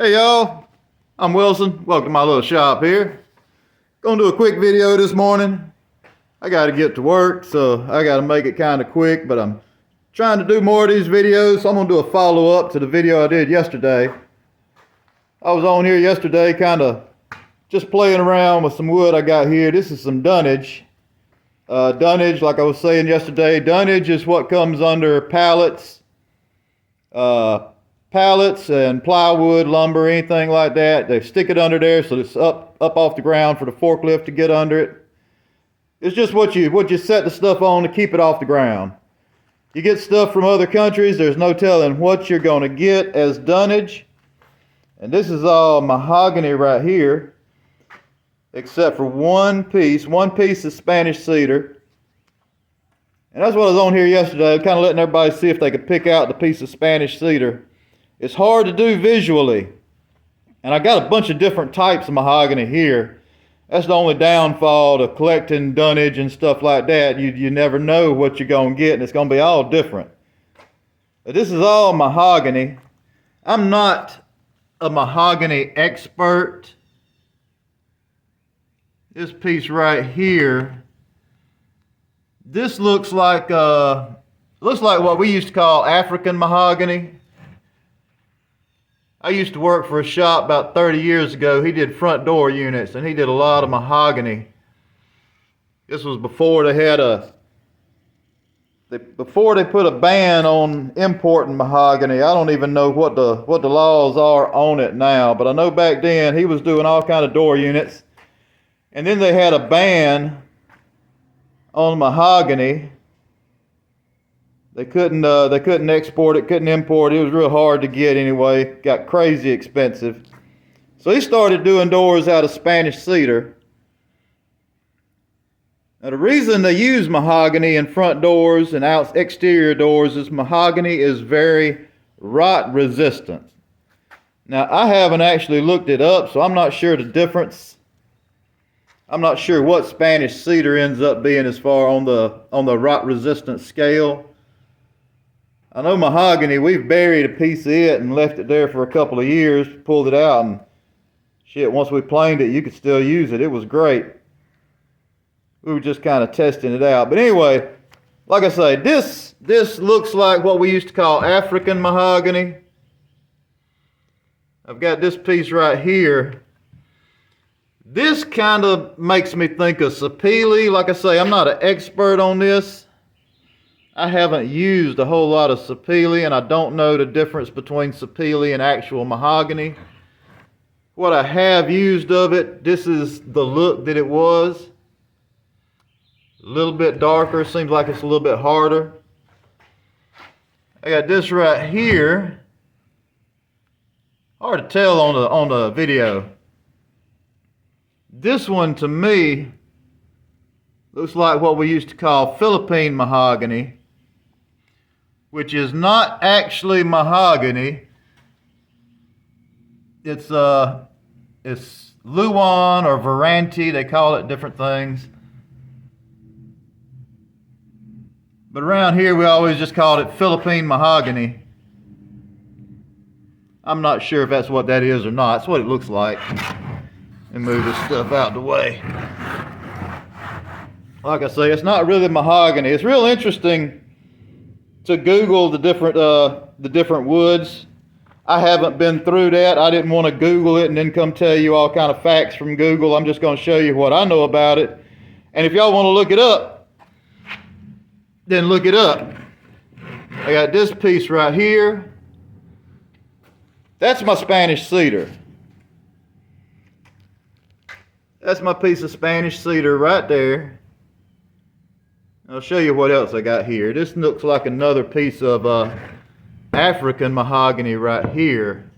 Hey y'all, I'm Wilson. Welcome to my little shop here. Gonna do a quick video this morning. I gotta get to work, so I gotta make it kind of quick, but I'm trying to do more of these videos, so I'm gonna do a follow-up to the video I did yesterday. I was on here yesterday kind of just playing around with some wood I got here. This is some dunnage. Dunnage, like I was saying yesterday, dunnage is what comes under pallets. Pallets and plywood, lumber, anything like that. They stick it under there so it's up off the ground for the forklift to get under it. It's just what you set the stuff on to keep it off the ground. You get stuff from other countries, there's no telling what you're going to get as dunnage. And this is all mahogany right here, except for one piece. One piece is Spanish cedar. And that's what I was on here yesterday, kind of letting everybody see if they could pick out the piece of Spanish cedar. It's hard to do visually, and I got a bunch of different types of mahogany here. That's the only downfall to collecting dunnage and stuff like that. You never know what you're going to get, and it's going to be all different. But this is all mahogany. I'm not a mahogany expert. This piece right here, this looks like what we used to call African mahogany. I used to work for a shop about 30 years ago. He did front door units, and he did a lot of mahogany. This was before before they put a ban on importing mahogany. I don't even know what the laws are on it now, but I know back then he was doing all kind of door units. And then they had a ban on mahogany. They couldn't export it, couldn't import it. It was real hard to get anyway. Got crazy expensive. So he started doing doors out of Spanish cedar. Now the reason they use mahogany in front doors and out exterior doors is mahogany is very rot resistant. Now I haven't actually looked it up, so I'm not sure the difference. I'm not sure what Spanish cedar ends up being as far on the rot resistant scale. I know mahogany, we've buried a piece of it and left it there for a couple of years, pulled it out, and shit, once we planed it, you could still use it. It was great. We were just kind of testing it out. But anyway, like I say, this looks like what we used to call African mahogany. I've got this piece right here. This kind of makes me think of sapele. Like I say, I'm not an expert on this. I haven't used a whole lot of sapele, and I don't know the difference between sapele and actual mahogany. What I have used of it, this is the look that it was. A little bit darker, seems like it's a little bit harder. I got this right here. Hard to tell on the video. This one to me looks like what we used to call Philippine mahogany, which is not actually mahogany. It's Luan or Veranti, they call it different things. But around here we always just called it Philippine mahogany. I'm not sure if that's what that is or not. It's what it looks like. And move this stuff out the way. Like I say, it's not really mahogany. It's real interesting to Google the different woods. I haven't been through that. I didn't want to Google it and then come tell you all kind of facts from Google. I'm just going to show you what I know about it. And if y'all want to look it up, then look it up. I got this piece right here. That's my Spanish cedar. That's my piece of Spanish cedar right there. I'll show you what else I got here. This looks like another piece of African mahogany right here.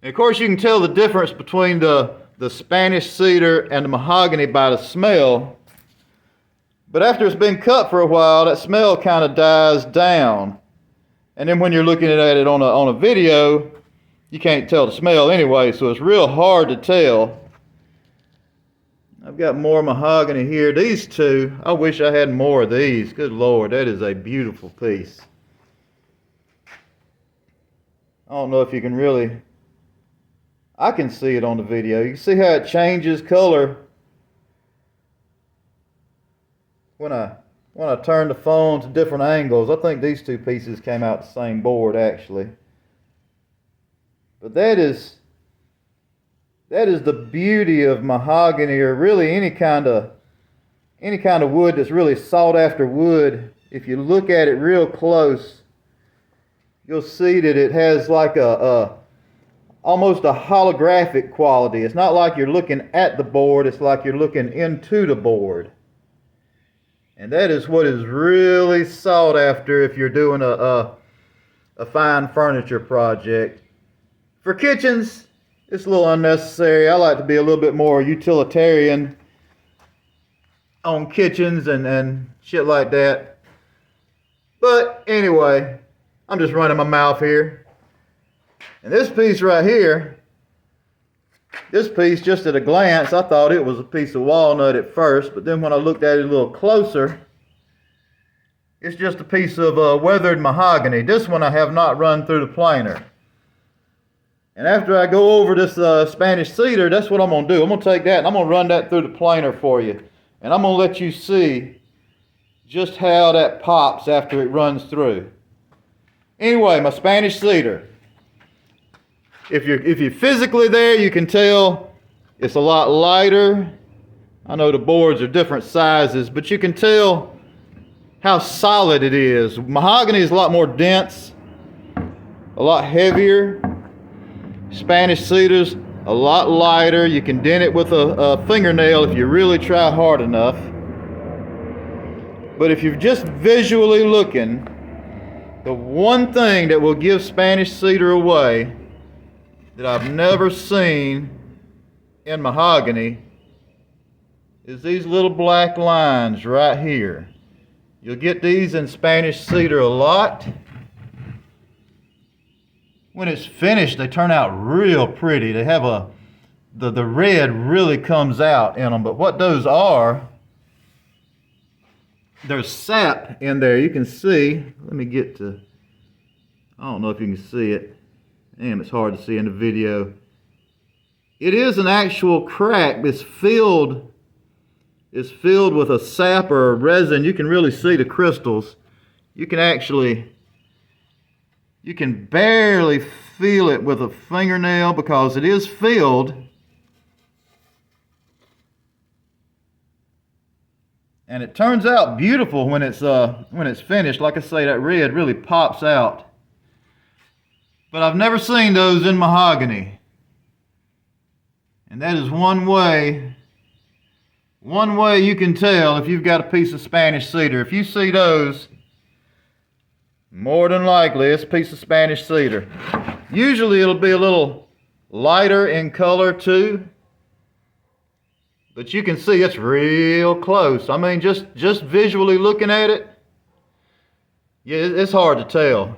And of course you can tell the difference between the Spanish cedar and the mahogany by the smell. But after it's been cut for a while, that smell kind of dies down. And then when you're looking at it on a video, you can't tell the smell anyway, so it's real hard to tell. I've got more mahogany here. These two, I wish I had more of these. Good Lord, that is a beautiful piece. I don't know if you can really, I can see it on the video. You can see how it changes color when I turn the phone to different angles. I think these two pieces came out the same board actually. But that is the beauty of mahogany, or really any kind of wood that's really sought after wood. If you look at it real close, you'll see that it has like almost a holographic quality. It's not like you're looking at the board, it's like you're looking into the board. And that is what is really sought after if you're doing a fine furniture project. For kitchens, it's a little unnecessary. I like to be a little bit more utilitarian on kitchens and shit like that. But anyway, I'm just running my mouth here. And this piece right here, this piece, just at a glance, I thought it was a piece of walnut at first, but then when I looked at it a little closer, it's just a piece of weathered mahogany. This one I have not run through the planer. And after I go over this Spanish cedar, that's what I'm going to do. I'm going to take that and I'm going to run that through the planer for you. And I'm going to let you see just how that pops after it runs through. Anyway, my Spanish cedar. If you're physically there, you can tell it's a lot lighter. I know the boards are different sizes, but you can tell how solid it is. Mahogany is a lot more dense, a lot heavier. Spanish cedar's a lot lighter. You can dent it with a fingernail if you really try hard enough. But if you're just visually looking, the one thing that will give Spanish cedar away that I've never seen in mahogany is these little black lines right here. You'll get these in Spanish cedar a lot. When it's finished, they turn out real pretty. They have the red really comes out in them. But what those are, there's sap in there. You can see, let me get to, I don't know if you can see it. Damn, it's hard to see in the video. It is an actual crack. It's filled with a sap or a resin. You can really see the crystals. You can barely feel it with a fingernail because it is filled. And it turns out beautiful when it's finished. Like I say, that red really pops out. But I've never seen those in mahogany. And that is one way you can tell if you've got a piece of Spanish cedar. If you see those, more than likely it's a piece of Spanish cedar. Usually it'll be a little lighter in color too. But you can see it's real close. I mean, just visually looking at it, yeah, it's hard to tell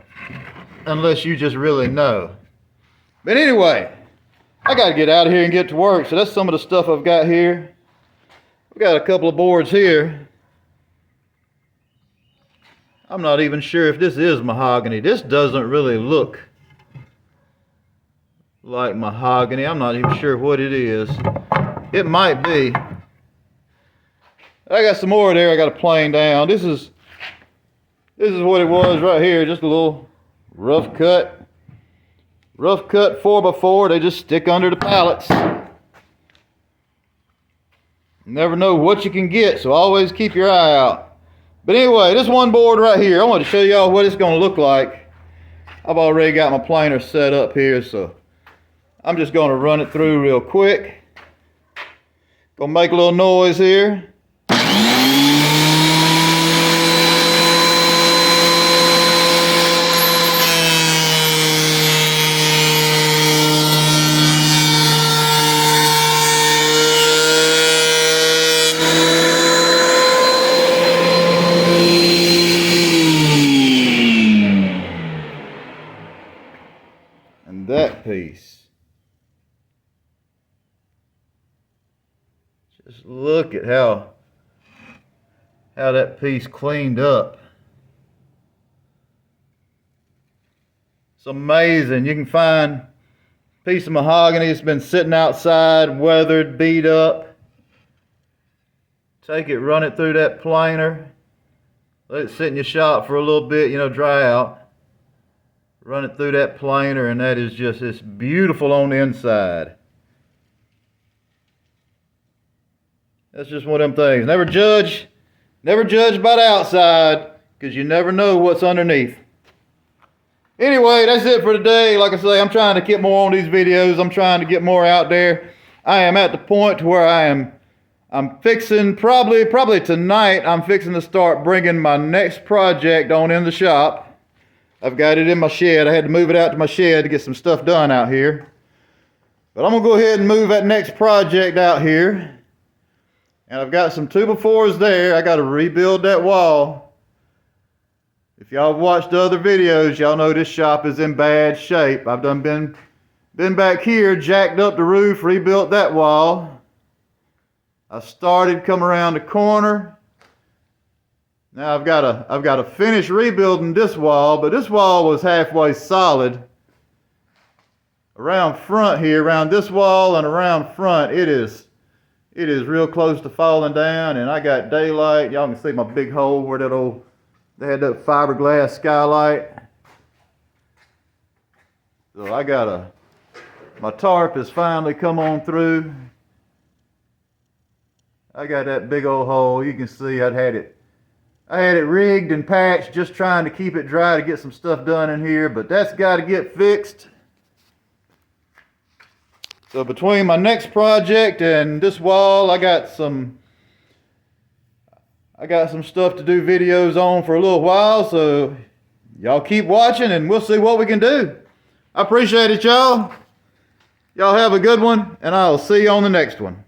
unless you just really know. But anyway, I got to get out of here and get to work. So that's some of the stuff I've got here. We've got a couple of boards here. I'm not even sure if this is mahogany. This doesn't really look like mahogany. I'm not even sure what it is. It might be. I got some more there I got to plane down. This is what it was right here. Just a little rough cut 4x4. They just stick under the pallets. You never know what you can get, so always keep your eye out. But anyway, this one board right here, I want to show y'all what it's going to look like. I've already got my planer set up here, so I'm just going to run it through real quick. Gonna make a little noise here. And that piece. Just look at how that piece cleaned up. It's amazing. You can find a piece of mahogany that's been sitting outside, weathered, beat up. Take it, run it through that planer. Let it sit in your shop for a little bit, dry out. Run it through that planer, and that is just, it's beautiful on the inside. That's just one of them things. Never judge by the outside, because you never know what's underneath. Anyway, that's it for today. Like I say, I'm trying to get more on these videos. I'm trying to get more out there. I am at the point to where I'm fixing, probably tonight, I'm fixing to start bringing my next project on in the shop. I've got it in my shed. I had to move it out to my shed to get some stuff done out here. But I'm going to go ahead and move that next project out here. And I've got some 2x4s there. I got to rebuild that wall. If y'all watched the other videos, y'all know this shop is in bad shape. I've been back here, jacked up the roof, rebuilt that wall. I started come around the corner. Now I've got to finish rebuilding this wall, but this wall was halfway solid. Around front here, around this wall and around front, it is real close to falling down, and I got daylight. Y'all can see my big hole where they had that fiberglass skylight. So my tarp has finally come on through. I got that big old hole. You can see I had it rigged and patched, just trying to keep it dry to get some stuff done in here, but that's got to get fixed. So between my next project and this wall, I got some stuff to do videos on for a little while, so y'all keep watching and we'll see what we can do. I appreciate it, y'all. Y'all have a good one, and I'll see you on the next one.